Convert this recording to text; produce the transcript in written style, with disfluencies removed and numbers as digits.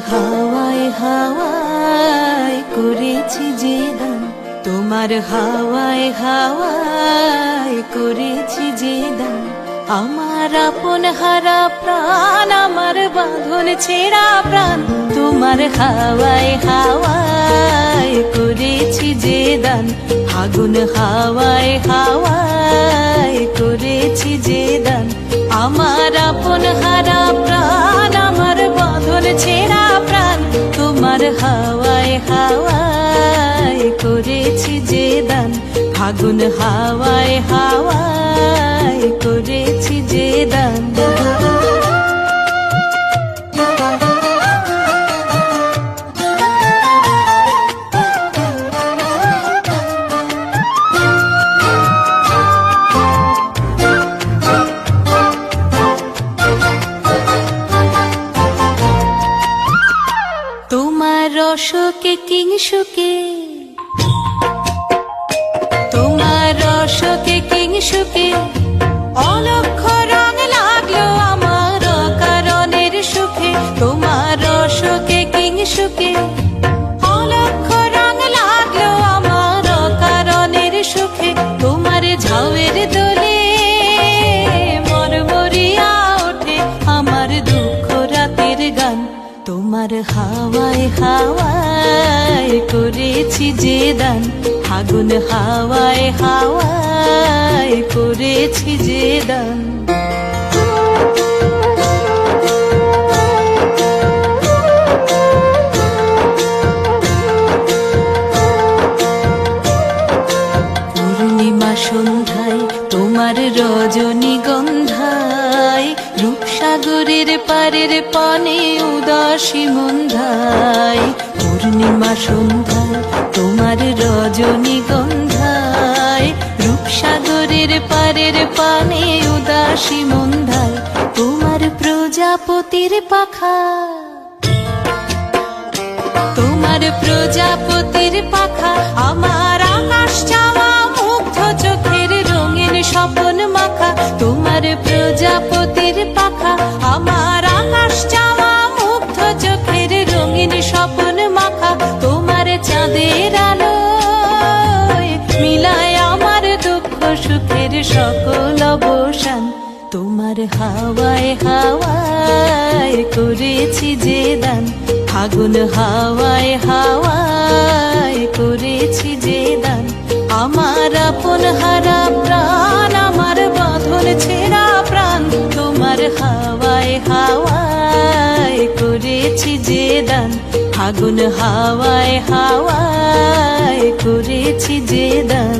হাওয়ায় হাওয়ায় করেছি যে দান, তোমার হাওয়ায় হাওয়ায় করেছি যে দান। আমার আপন হারা প্রাণ, আমার বাঁধন ছেঁড়া প্রাণ, তোমার হাওয়ায় হাওয়ায় করেছি যে দান। আগুন হাওয়ায় হাওয়ায় করেছি যে দান। আমার আপন হারা প্রাণ, আমার বাঁধন ছেঁড়া প্রাণ, তোমার হাওয়ায় হাওয়ায় করেছি যে দান। আগুন হাওয়ায় হাওয়ায় করেছি যে দান। তোমার রসকে কিংসুকে, তোমার রসকে কিংসুকে অলক্ষ রং লাগলো আমার কারণের সুখে। তোমার রসকে কিংসুকে অলক্ষ রং লাগলো আমার কারণের সুখে। তোমার ঝাউয়ের দোলে মরমরিয়া ওঠে আমার দুঃখ রাতের গান। তোমার হাওয়ায় হাওয়ায় করেছি যে দান। আগুন হাওয়ায় হাওয়ায় করেছি যে দান। পূর্ণিমা সন্ধ্যায় তোমার রজনীগন্ধায়, রূপসাগরের পারের পানে উদাসী মন্ধায়। পূর্ণিমা সন্ধ্যায় তোমার রজনীগন্ধায়, রূপসাগরের পারের পানে উদাসী মন্ধায়। তোমার প্রজাপতির পাখা, তোমার প্রজাপতির পাখা আমার আকাশ চাওয়া মুগ্ধ চোখের রঙিন স্বপন মাখা। তোমার প্রজাপতির পাখা আমার আকাশ চাওয়া মুগ্ধ চোখের রঙিন স্বপন মাখা। তোমার চাঁদের আলোয় মিলায় আমার দুঃখ সুখের সকল অবসান। তোমার হাওয়ায় হাওয়ায় করেছি যে দান। আগুন হাওয়ায় হাওয়ায় করেছি যে দান। আমার আপন হারা প্রাণ, আমার বাঁধন ছেঁড়া প্রাণ, তোমার হাওয়ায় হাওয়ায় করেছি যে দান। আগুন হাওয়ায় হাওয়ায় করেছি যে দান।